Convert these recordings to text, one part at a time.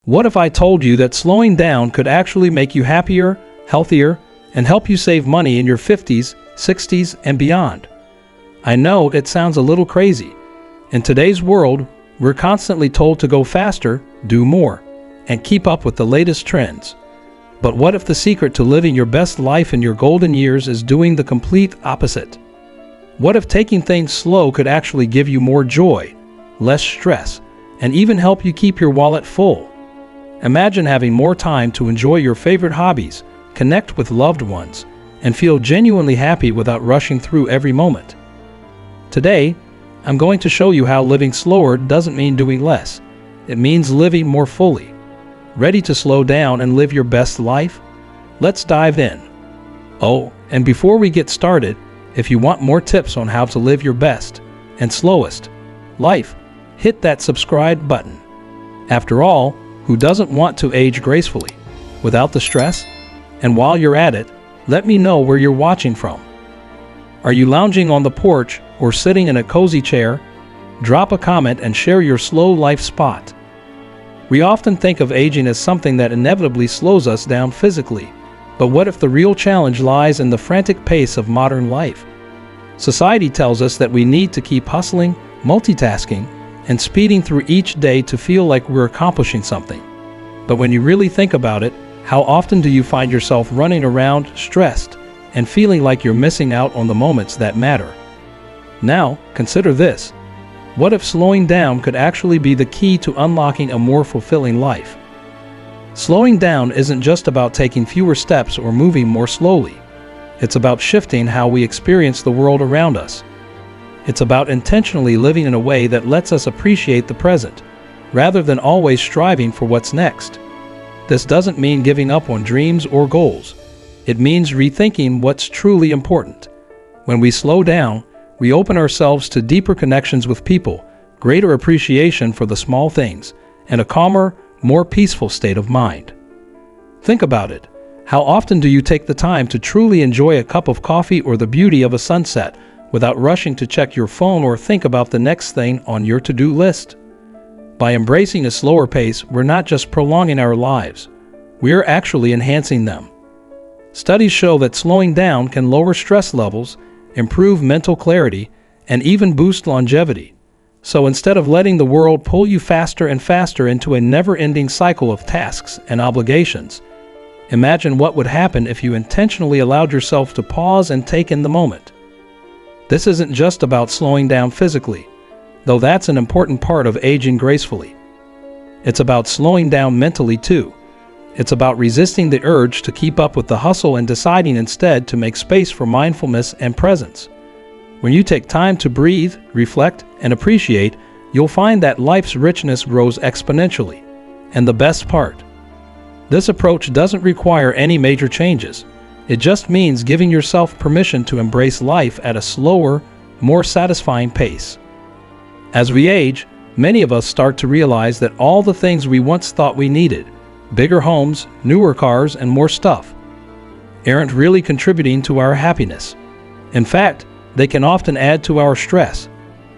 What if I told you that slowing down could actually make you happier, healthier, and help you save money in your 50s, 60s, and beyond? I know it sounds a little crazy. In today's world, we're constantly told to go faster, do more, and keep up with the latest trends. But what if the secret to living your best life in your golden years is doing the complete opposite? What if taking things slow could actually give you more joy, less stress, and even help you keep your wallet full? Imagine having more time to enjoy your favorite hobbies, connect with loved ones, and feel genuinely happy without rushing through every moment. Today, I'm going to show you how living slower doesn't mean doing less. It means living more fully. Ready to slow down and live your best life? Let's dive in. Oh, and before we get started, if you want more tips on how to live your best and slowest life, hit that subscribe button. After all, who doesn't want to age gracefully, without the stress? And while you're at it, let me know where you're watching from. Are you lounging on the porch or sitting in a cozy chair? Drop a comment and share your slow life spot. We often think of aging as something that inevitably slows us down physically, but what if the real challenge lies in the frantic pace of modern life? Society tells us that we need to keep hustling, multitasking, and speeding through each day to feel like we're accomplishing something. But when you really think about it, how often do you find yourself running around, stressed, and feeling like you're missing out on the moments that matter? Now, consider this. What if slowing down could actually be the key to unlocking a more fulfilling life? Slowing down isn't just about taking fewer steps or moving more slowly. It's about shifting how we experience the world around us. It's about intentionally living in a way that lets us appreciate the present, rather than always striving for what's next. This doesn't mean giving up on dreams or goals. It means rethinking what's truly important. When we slow down, we open ourselves to deeper connections with people, greater appreciation for the small things, and a calmer, more peaceful state of mind. Think about it. How often do you take the time to truly enjoy a cup of coffee or the beauty of a sunset without rushing to check your phone or think about the next thing on your to-do list? By embracing a slower pace, we're not just prolonging our lives, we're actually enhancing them. Studies show that slowing down can lower stress levels, improve mental clarity, and even boost longevity. So instead of letting the world pull you faster and faster into a never-ending cycle of tasks and obligations, imagine what would happen if you intentionally allowed yourself to pause and take in the moment. This isn't just about slowing down physically, though that's an important part of aging gracefully. It's about slowing down mentally too. It's about resisting the urge to keep up with the hustle and deciding instead to make space for mindfulness and presence. When you take time to breathe, reflect, and appreciate, you'll find that life's richness grows exponentially. And the best part, this approach doesn't require any major changes. It just means giving yourself permission to embrace life at a slower, more satisfying pace. As we age, many of us start to realize that all the things we once thought we needed, bigger homes, newer cars, and more stuff, aren't really contributing to our happiness. In fact, they can often add to our stress.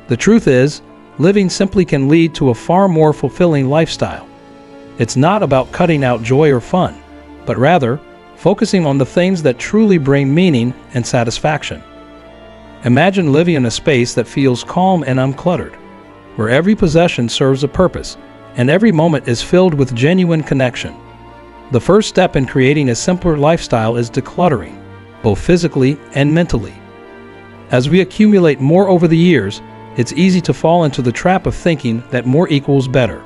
The truth is, living simply can lead to a far more fulfilling lifestyle. It's not about cutting out joy or fun, but rather focusing on the things that truly bring meaning and satisfaction. Imagine living in a space that feels calm and uncluttered, where every possession serves a purpose and every moment is filled with genuine connection. The first step in creating a simpler lifestyle is decluttering, both physically and mentally. As we accumulate more over the years, it's easy to fall into the trap of thinking that more equals better.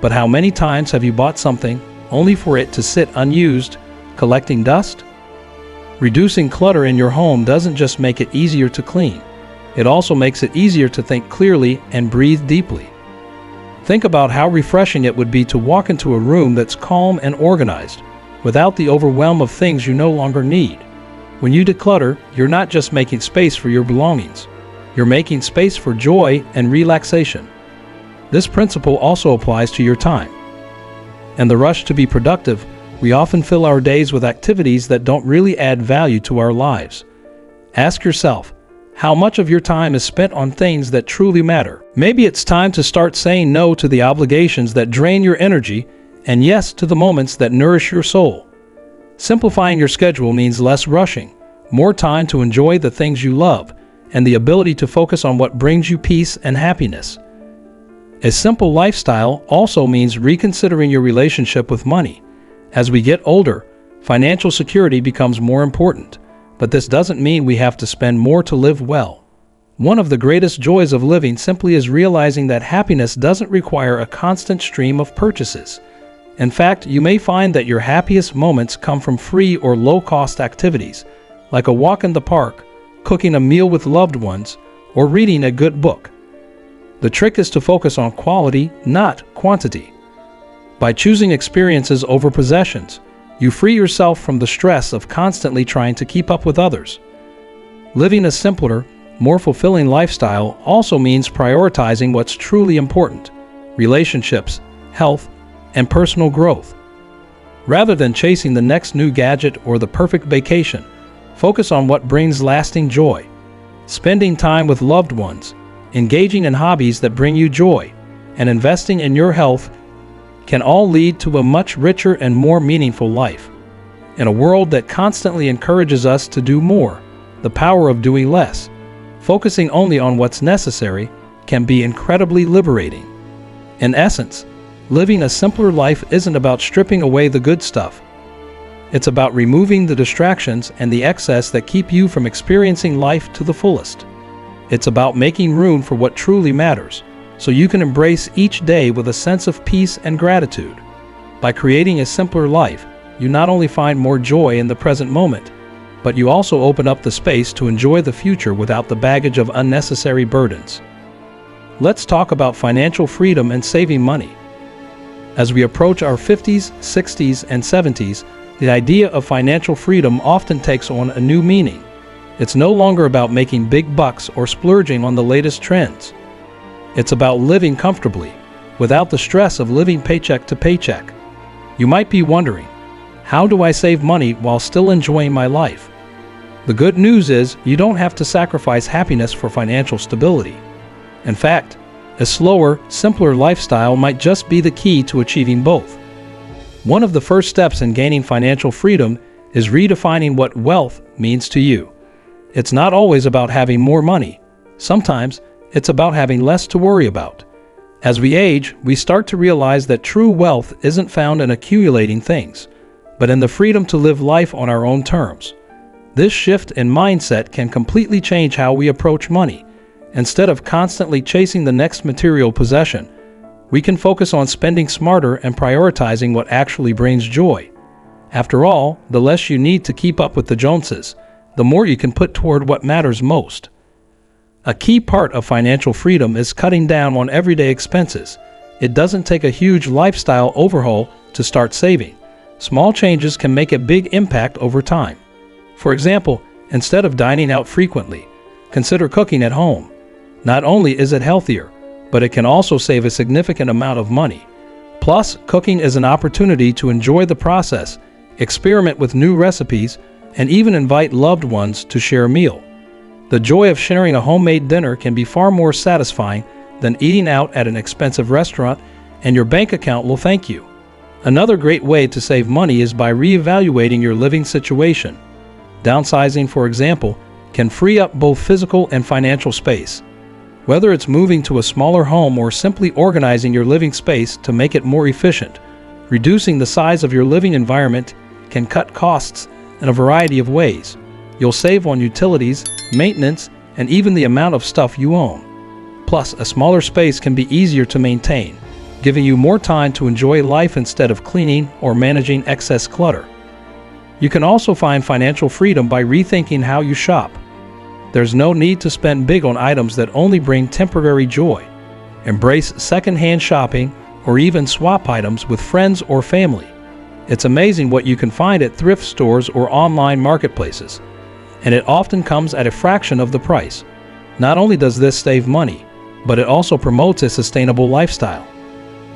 But how many times have you bought something only for it to sit unused, collecting dust? Reducing clutter in your home doesn't just make it easier to clean, it also makes it easier to think clearly and breathe deeply. Think about how refreshing it would be to walk into a room that's calm and organized, without the overwhelm of things you no longer need. When you declutter, you're not just making space for your belongings, you're making space for joy and relaxation. This principle also applies to your time. In the rush to be productive, we often fill our days with activities that don't really add value to our lives. Ask yourself, how much of your time is spent on things that truly matter? Maybe it's time to start saying no to the obligations that drain your energy and yes to the moments that nourish your soul. Simplifying your schedule means less rushing, more time to enjoy the things you love, and the ability to focus on what brings you peace and happiness. A simple lifestyle also means reconsidering your relationship with money. As we get older, financial security becomes more important, but this doesn't mean we have to spend more to live well. One of the greatest joys of living simply is realizing that happiness doesn't require a constant stream of purchases. In fact, you may find that your happiest moments come from free or low-cost activities, like a walk in the park, cooking a meal with loved ones, or reading a good book. The trick is to focus on quality, not quantity. By choosing experiences over possessions, you free yourself from the stress of constantly trying to keep up with others. Living a simpler, more fulfilling lifestyle also means prioritizing what's truly important: relationships, health, and personal growth. Rather than chasing the next new gadget or the perfect vacation, focus on what brings lasting joy. Spending time with loved ones, engaging in hobbies that bring you joy, and investing in your health can all lead to a much richer and more meaningful life. In a world that constantly encourages us to do more, the power of doing less, focusing only on what's necessary, can be incredibly liberating. In essence, living a simpler life isn't about stripping away the good stuff. It's about removing the distractions and the excess that keep you from experiencing life to the fullest. It's about making room for what truly matters, so you can embrace each day with a sense of peace and gratitude. By creating a simpler life, you not only find more joy in the present moment, but you also open up the space to enjoy the future without the baggage of unnecessary burdens. Let's talk about financial freedom and saving money. As we approach our 50s, 60s, and 70s, the idea of financial freedom often takes on a new meaning. It's no longer about making big bucks or splurging on the latest trends. It's about living comfortably, without the stress of living paycheck to paycheck. You might be wondering, how do I save money while still enjoying my life? The good news is you don't have to sacrifice happiness for financial stability. In fact, a slower, simpler lifestyle might just be the key to achieving both. One of the first steps in gaining financial freedom is redefining what wealth means to you. It's not always about having more money. Sometimes it's about having less to worry about. As we age, we start to realize that true wealth isn't found in accumulating things, but in the freedom to live life on our own terms. This shift in mindset can completely change how we approach money. Instead of constantly chasing the next material possession, we can focus on spending smarter and prioritizing what actually brings joy. After all, the less you need to keep up with the Joneses, the more you can put toward what matters most. A key part of financial freedom is cutting down on everyday expenses. It doesn't take a huge lifestyle overhaul to start saving. Small changes can make a big impact over time. For example, instead of dining out frequently, consider cooking at home. Not only is it healthier, but it can also save a significant amount of money. Plus, cooking is an opportunity to enjoy the process, experiment with new recipes, and even invite loved ones to share a meal. The joy of sharing a homemade dinner can be far more satisfying than eating out at an expensive restaurant, and your bank account will thank you. Another great way to save money is by reevaluating your living situation. Downsizing, for example, can free up both physical and financial space. Whether it's moving to a smaller home or simply organizing your living space to make it more efficient, reducing the size of your living environment can cut costs in a variety of ways. You'll save on utilities, maintenance, and even the amount of stuff you own. Plus, a smaller space can be easier to maintain, giving you more time to enjoy life instead of cleaning or managing excess clutter. You can also find financial freedom by rethinking how you shop. There's no need to spend big on items that only bring temporary joy. Embrace secondhand shopping or even swap items with friends or family. It's amazing what you can find at thrift stores or online marketplaces, and it often comes at a fraction of the price. Not only does this save money, but it also promotes a sustainable lifestyle.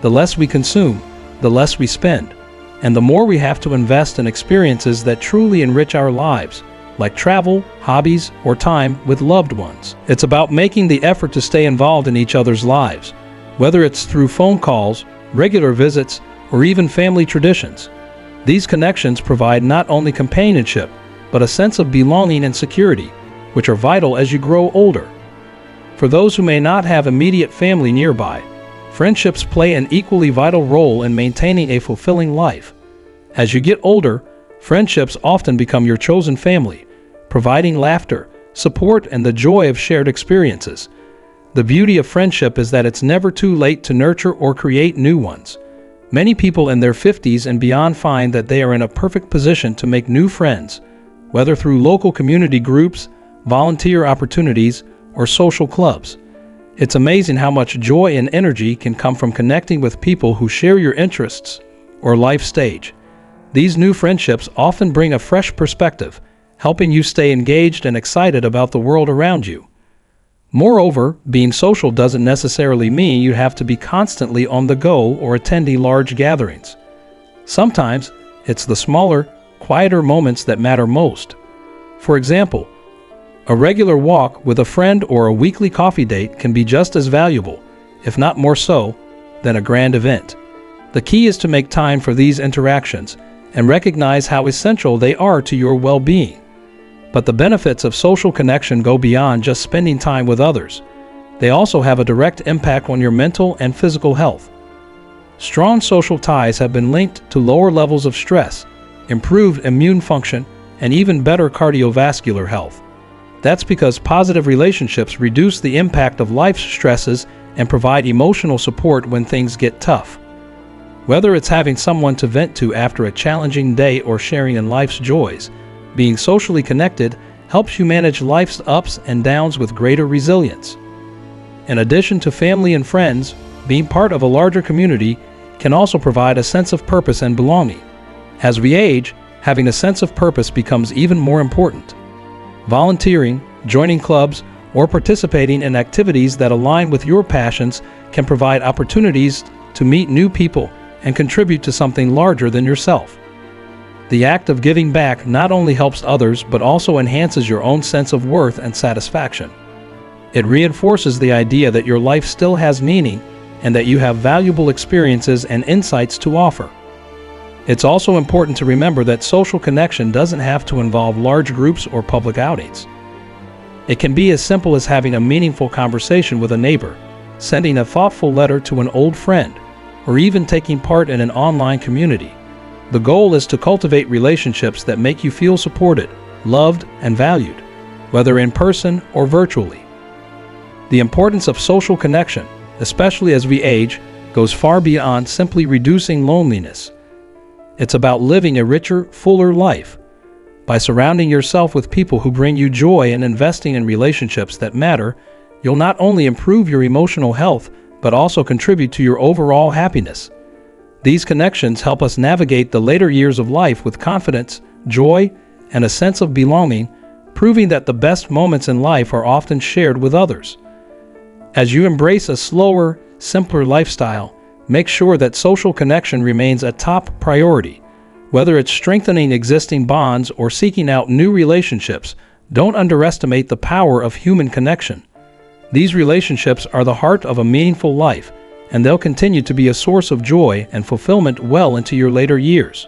The less we consume, the less we spend, and the more we have to invest in experiences that truly enrich our lives, like travel, hobbies, or time with loved ones. It's about making the effort to stay involved in each other's lives, whether it's through phone calls, regular visits, or even family traditions. These connections provide not only companionship, but a sense of belonging and security, which are vital as you grow older. For those who may not have immediate family nearby, friendships play an equally vital role in maintaining a fulfilling life. As you get older, friendships often become your chosen family, providing laughter, support, and the joy of shared experiences. The beauty of friendship is that it's never too late to nurture or create new ones. Many people in their 50s and beyond find that they are in a perfect position to make new friends, whether through local community groups, volunteer opportunities, or social clubs. It's amazing how much joy and energy can come from connecting with people who share your interests or life stage. These new friendships often bring a fresh perspective, helping you stay engaged and excited about the world around you. Moreover, being social doesn't necessarily mean you have to be constantly on the go or attending large gatherings. Sometimes, it's the smaller, quieter moments that matter most. For example, a regular walk with a friend or a weekly coffee date can be just as valuable, if not more so, than a grand event. The key is to make time for these interactions and recognize how essential they are to your well-being. But the benefits of social connection go beyond just spending time with others. They also have a direct impact on your mental and physical health. Strong social ties have been linked to lower levels of stress, improved immune function, and even better cardiovascular health. That's because positive relationships reduce the impact of life's stresses and provide emotional support when things get tough. Whether it's having someone to vent to after a challenging day or sharing in life's joys, being socially connected helps you manage life's ups and downs with greater resilience. In addition to family and friends, being part of a larger community can also provide a sense of purpose and belonging. As we age, having a sense of purpose becomes even more important. Volunteering, joining clubs, or participating in activities that align with your passions can provide opportunities to meet new people and contribute to something larger than yourself. The act of giving back not only helps others but also enhances your own sense of worth and satisfaction. It reinforces the idea that your life still has meaning and that you have valuable experiences and insights to offer. It's also important to remember that social connection doesn't have to involve large groups or public outings. It can be as simple as having a meaningful conversation with a neighbor, sending a thoughtful letter to an old friend, or even taking part in an online community. The goal is to cultivate relationships that make you feel supported, loved, and valued, whether in person or virtually. The importance of social connection, especially as we age, goes far beyond simply reducing loneliness. It's about living a richer, fuller life. By surrounding yourself with people who bring you joy and investing in relationships that matter, you'll not only improve your emotional health, but also contribute to your overall happiness. These connections help us navigate the later years of life with confidence, joy, and a sense of belonging, proving that the best moments in life are often shared with others. As you embrace a slower, simpler lifestyle, make sure that social connection remains a top priority. Whether it's strengthening existing bonds or seeking out new relationships, don't underestimate the power of human connection. These relationships are the heart of a meaningful life, and they'll continue to be a source of joy and fulfillment well into your later years.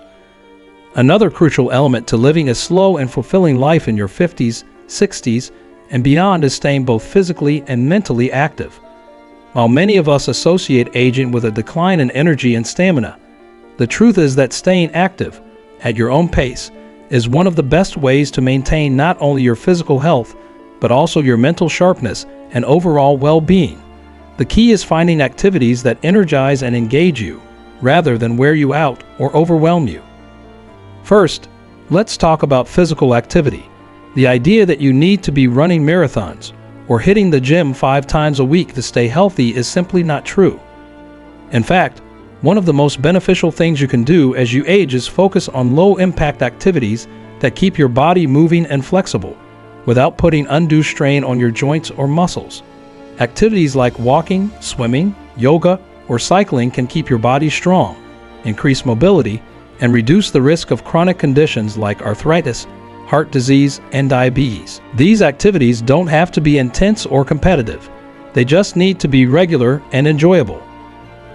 Another crucial element to living a slow and fulfilling life in your 50s, 60s, and beyond is staying both physically and mentally active. While many of us associate aging with a decline in energy and stamina, the truth is that staying active, at your own pace, is one of the best ways to maintain not only your physical health, but also your mental sharpness and overall well-being. The key is finding activities that energize and engage you, rather than wear you out or overwhelm you. First, let's talk about physical activity. The idea that you need to be running marathons or hitting the gym 5 times a week to stay healthy is simply not true. In fact, one of the most beneficial things you can do as you age is focus on low-impact activities that keep your body moving and flexible, without putting undue strain on your joints or muscles. Activities like walking, swimming, yoga, or cycling can keep your body strong, increase mobility, and reduce the risk of chronic conditions like arthritis, heart disease, and diabetes. These activities don't have to be intense or competitive. They just need to be regular and enjoyable.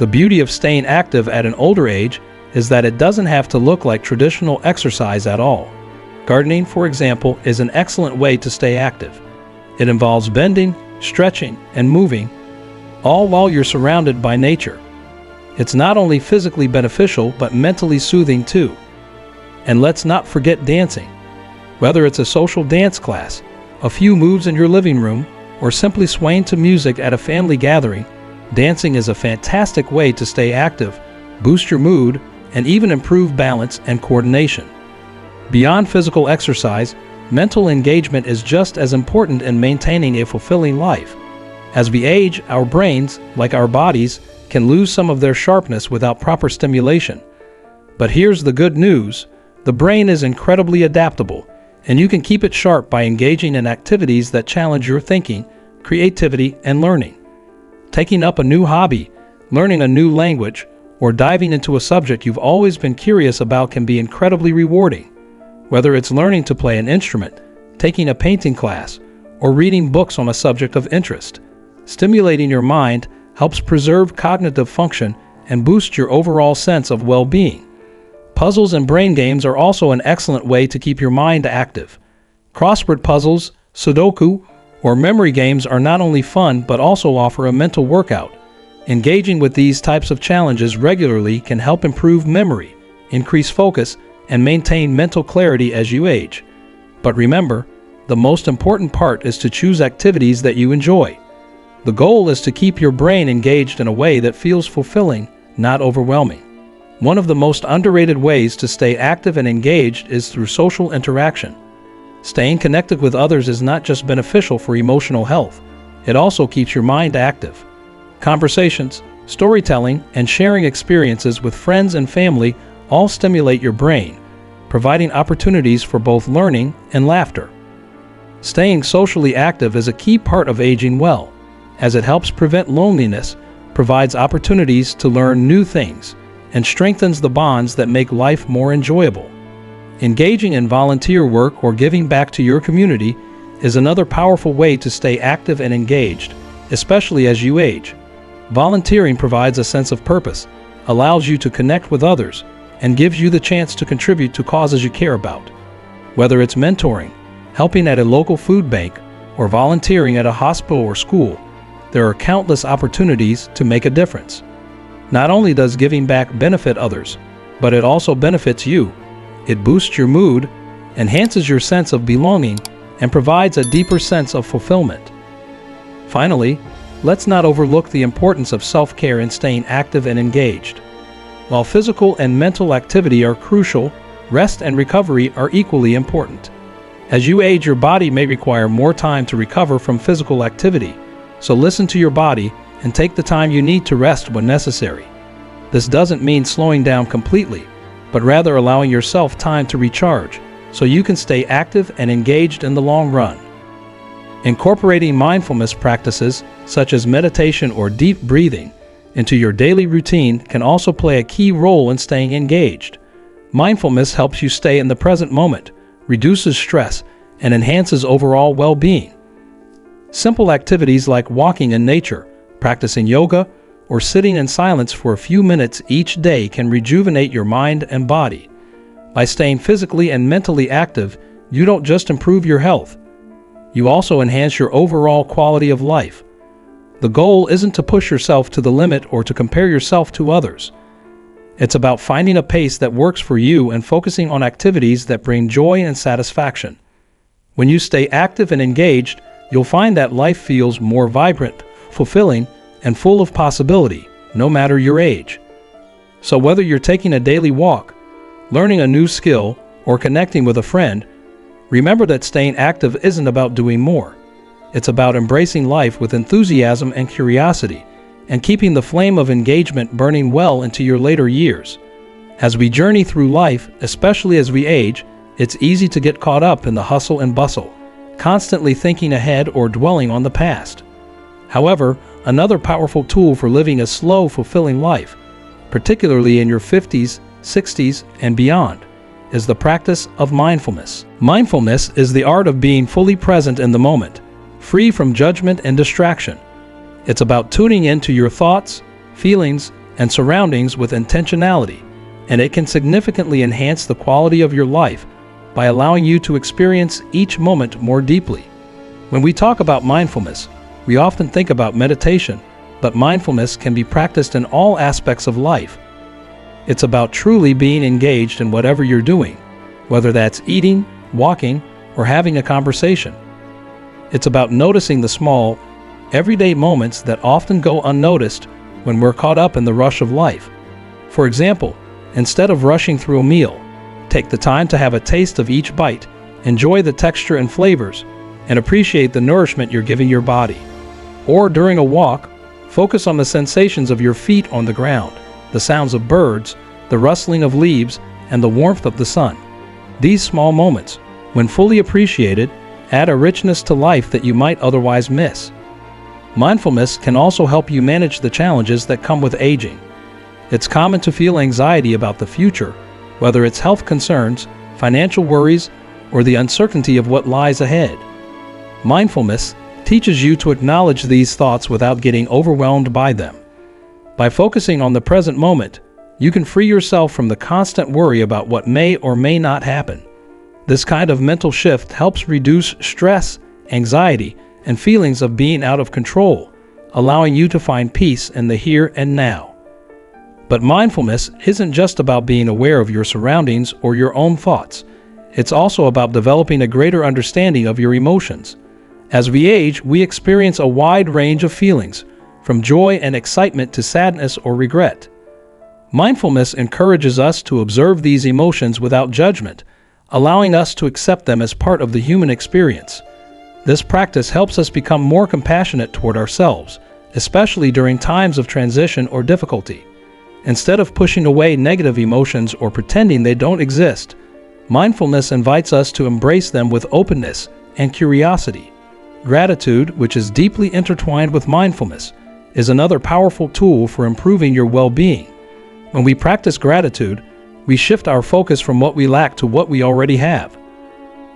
The beauty of staying active at an older age is that it doesn't have to look like traditional exercise at all. Gardening, for example, is an excellent way to stay active. It involves bending, stretching, and moving, all while you're surrounded by nature. It's not only physically beneficial, but mentally soothing too. And let's not forget dancing. Whether it's a social dance class, a few moves in your living room, or simply swaying to music at a family gathering, dancing is a fantastic way to stay active, boost your mood, and even improve balance and coordination. Beyond physical exercise, mental engagement is just as important in maintaining a fulfilling life. As we age, our brains, like our bodies, can lose some of their sharpness without proper stimulation. But here's the good news: the brain is incredibly adaptable, and you can keep it sharp by engaging in activities that challenge your thinking, creativity, and learning. Taking up a new hobby, learning a new language, or diving into a subject you've always been curious about can be incredibly rewarding. Whether it's learning to play an instrument, taking a painting class, or reading books on a subject of interest, stimulating your mind helps preserve cognitive function and boost your overall sense of well-being. Puzzles and brain games are also an excellent way to keep your mind active. Crossword puzzles, Sudoku, or memory games are not only fun but also offer a mental workout. Engaging with these types of challenges regularly can help improve memory, increase focus, and maintain mental clarity as you age. But remember, the most important part is to choose activities that you enjoy. The goal is to keep your brain engaged in a way that feels fulfilling, not overwhelming. One of the most underrated ways to stay active and engaged is through social interaction. Staying connected with others is not just beneficial for emotional health, it also keeps your mind active. Conversations, storytelling, and sharing experiences with friends and family all stimulate your brain, providing opportunities for both learning and laughter. Staying socially active is a key part of aging well, as it helps prevent loneliness, provides opportunities to learn new things, and strengthens the bonds that make life more enjoyable. Engaging in volunteer work or giving back to your community is another powerful way to stay active and engaged, especially as you age. Volunteering provides a sense of purpose, allows you to connect with others, and gives you the chance to contribute to causes you care about. Whether it's mentoring, helping at a local food bank, or volunteering at a hospital or school, there are countless opportunities to make a difference. Not only does giving back benefit others, but it also benefits you. It boosts your mood, enhances your sense of belonging, and provides a deeper sense of fulfillment. Finally, let's not overlook the importance of self-care in staying active and engaged. While physical and mental activity are crucial, rest and recovery are equally important. As you age, your body may require more time to recover from physical activity, so listen to your body and take the time you need to rest when necessary. This doesn't mean slowing down completely, but rather allowing yourself time to recharge so you can stay active and engaged in the long run. Incorporating mindfulness practices such as meditation or deep breathing into your daily routine can also play a key role in staying engaged. Mindfulness helps you stay in the present moment, reduces stress, and enhances overall well-being. Simple activities like walking in nature, practicing yoga, or sitting in silence for a few minutes each day can rejuvenate your mind and body. By staying physically and mentally active, you don't just improve your health, you also enhance your overall quality of life. The goal isn't to push yourself to the limit or to compare yourself to others. It's about finding a pace that works for you and focusing on activities that bring joy and satisfaction. When you stay active and engaged, you'll find that life feels more vibrant, fulfilling, and full of possibility, no matter your age. So whether you're taking a daily walk, learning a new skill, or connecting with a friend, remember that staying active isn't about doing more. It's about embracing life with enthusiasm and curiosity, and keeping the flame of engagement burning well into your later years. As we journey through life, especially as we age, it's easy to get caught up in the hustle and bustle, constantly thinking ahead or dwelling on the past. However, another powerful tool for living a slow, fulfilling life, particularly in your 50s, 60s, and beyond, is the practice of mindfulness. Mindfulness is the art of being fully present in the moment, free from judgment and distraction. It's about tuning into your thoughts, feelings, and surroundings with intentionality, and it can significantly enhance the quality of your life by allowing you to experience each moment more deeply. When we talk about mindfulness, we often think about meditation, but mindfulness can be practiced in all aspects of life. It's about truly being engaged in whatever you're doing, whether that's eating, walking, or having a conversation. It's about noticing the small, everyday moments that often go unnoticed when we're caught up in the rush of life. For example, instead of rushing through a meal, take the time to have a taste of each bite, enjoy the texture and flavors, and appreciate the nourishment you're giving your body. Or during a walk, focus on the sensations of your feet on the ground, the sounds of birds, the rustling of leaves, and the warmth of the sun. These small moments, when fully appreciated, add a richness to life that you might otherwise miss. Mindfulness can also help you manage the challenges that come with aging. It's common to feel anxiety about the future, whether it's health concerns, financial worries, or the uncertainty of what lies ahead. Mindfulness teaches you to acknowledge these thoughts without getting overwhelmed by them. By focusing on the present moment, you can free yourself from the constant worry about what may or may not happen. This kind of mental shift helps reduce stress, anxiety, and feelings of being out of control, allowing you to find peace in the here and now. But mindfulness isn't just about being aware of your surroundings or your own thoughts. It's also about developing a greater understanding of your emotions. As we age, we experience a wide range of feelings, from joy and excitement to sadness or regret. Mindfulness encourages us to observe these emotions without judgment, allowing us to accept them as part of the human experience. This practice helps us become more compassionate toward ourselves, especially during times of transition or difficulty. Instead of pushing away negative emotions or pretending they don't exist, mindfulness invites us to embrace them with openness and curiosity. Gratitude, which is deeply intertwined with mindfulness, is another powerful tool for improving your well-being. When we practice gratitude, we shift our focus from what we lack to what we already have.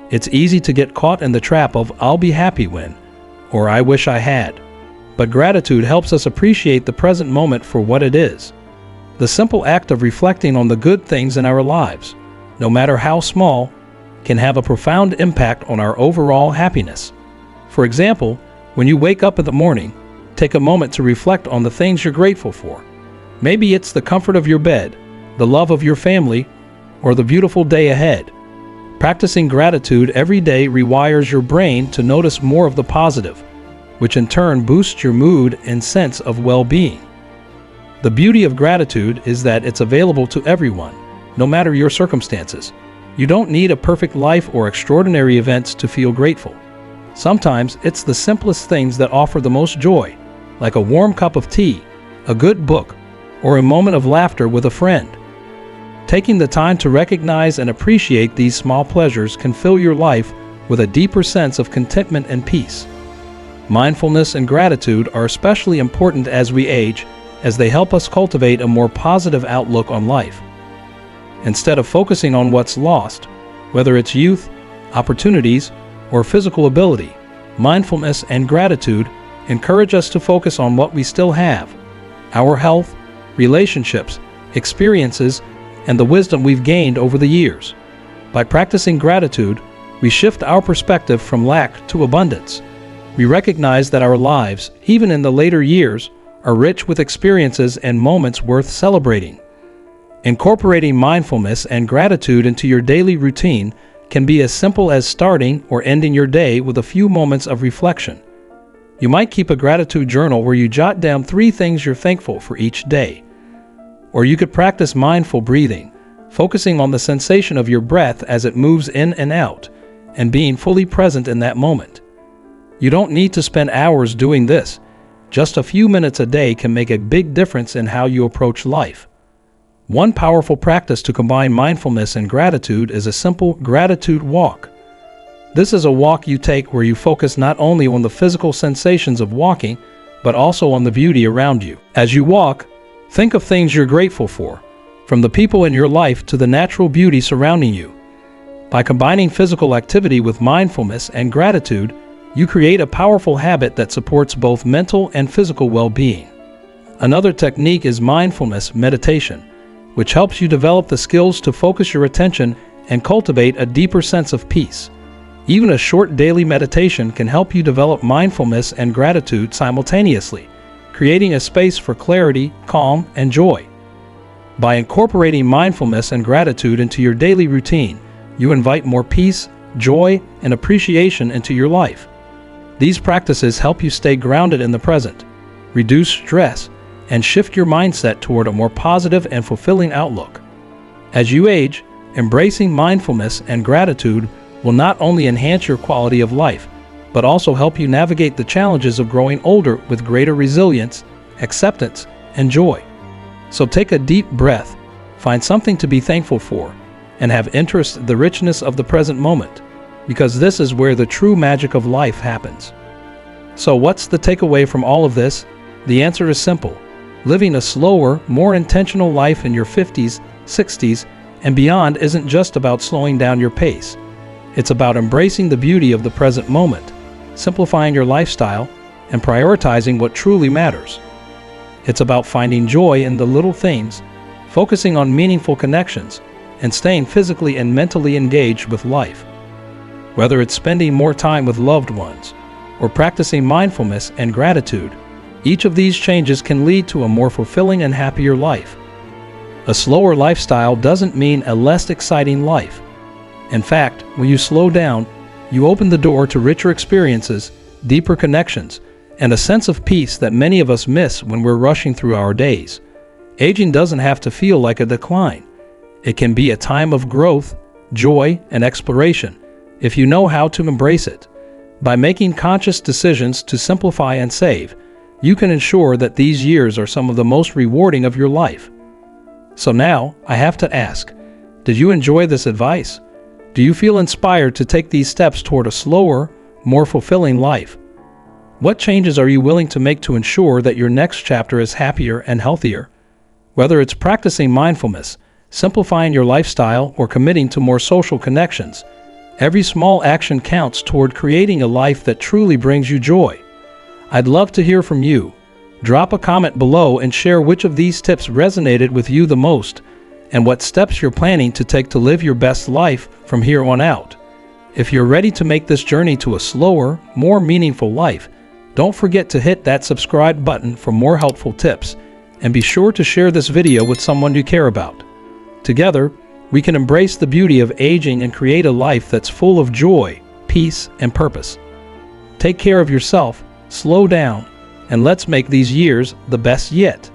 It's easy to get caught in the trap of "I'll be happy when," or "I wish I had." But gratitude helps us appreciate the present moment for what it is. The simple act of reflecting on the good things in our lives, no matter how small, can have a profound impact on our overall happiness. For example, when you wake up in the morning, take a moment to reflect on the things you're grateful for. Maybe it's the comfort of your bed, the love of your family, or the beautiful day ahead. Practicing gratitude every day rewires your brain to notice more of the positive, which in turn boosts your mood and sense of well-being. The beauty of gratitude is that it's available to everyone, no matter your circumstances. You don't need a perfect life or extraordinary events to feel grateful. Sometimes it's the simplest things that offer the most joy, like a warm cup of tea, a good book, or a moment of laughter with a friend. Taking the time to recognize and appreciate these small pleasures can fill your life with a deeper sense of contentment and peace. Mindfulness and gratitude are especially important as we age, as they help us cultivate a more positive outlook on life. Instead of focusing on what's lost, whether it's youth, opportunities, or physical ability, mindfulness and gratitude encourage us to focus on what we still have: our health, relationships, experiences, and the wisdom we've gained over the years. By practicing gratitude, we shift our perspective from lack to abundance. We recognize that our lives, even in the later years, are rich with experiences and moments worth celebrating. Incorporating mindfulness and gratitude into your daily routine can be as simple as starting or ending your day with a few moments of reflection. You might keep a gratitude journal where you jot down 3 things you're thankful for each day. Or you could practice mindful breathing, focusing on the sensation of your breath as it moves in and out, and being fully present in that moment. You don't need to spend hours doing this. Just a few minutes a day can make a big difference in how you approach life. One powerful practice to combine mindfulness and gratitude is a simple gratitude walk. This is a walk you take where you focus not only on the physical sensations of walking, but also on the beauty around you. As you walk, think of things you're grateful for, from the people in your life to the natural beauty surrounding you. By combining physical activity with mindfulness and gratitude, you create a powerful habit that supports both mental and physical well-being. Another technique is mindfulness meditation, which helps you develop the skills to focus your attention and cultivate a deeper sense of peace. Even a short daily meditation can help you develop mindfulness and gratitude simultaneously, creating a space for clarity, calm, and joy. By incorporating mindfulness and gratitude into your daily routine, you invite more peace, joy, and appreciation into your life. These practices help you stay grounded in the present, reduce stress, and shift your mindset toward a more positive and fulfilling outlook. As you age, embracing mindfulness and gratitude will not only enhance your quality of life, but also help you navigate the challenges of growing older with greater resilience, acceptance, and joy. So take a deep breath, find something to be thankful for, and have interest in the richness of the present moment, because this is where the true magic of life happens. So what's the takeaway from all of this? The answer is simple. Living a slower, more intentional life in your 50s, 60s, and beyond isn't just about slowing down your pace. It's about embracing the beauty of the present moment, simplifying your lifestyle, and prioritizing what truly matters. It's about finding joy in the little things, focusing on meaningful connections, and staying physically and mentally engaged with life. Whether it's spending more time with loved ones or practicing mindfulness and gratitude, each of these changes can lead to a more fulfilling and happier life. A slower lifestyle doesn't mean a less exciting life. In fact, when you slow down, you open the door to richer experiences, deeper connections, and a sense of peace that many of us miss when we're rushing through our days. Aging doesn't have to feel like a decline. It can be a time of growth, joy, and exploration, if you know how to embrace it. By making conscious decisions to simplify and save, you can ensure that these years are some of the most rewarding of your life. So now, I have to ask, did you enjoy this advice? Do you feel inspired to take these steps toward a slower, more fulfilling life? What changes are you willing to make to ensure that your next chapter is happier and healthier? Whether it's practicing mindfulness, simplifying your lifestyle, or committing to more social connections, every small action counts toward creating a life that truly brings you joy. I'd love to hear from you. Drop a comment below and share which of these tips resonated with you the most, and what steps you're planning to take to live your best life from here on out. If you're ready to make this journey to a slower, more meaningful life, don't forget to hit that subscribe button for more helpful tips, and be sure to share this video with someone you care about. Together, we can embrace the beauty of aging and create a life that's full of joy, peace, and purpose. Take care of yourself, slow down, and let's make these years the best yet.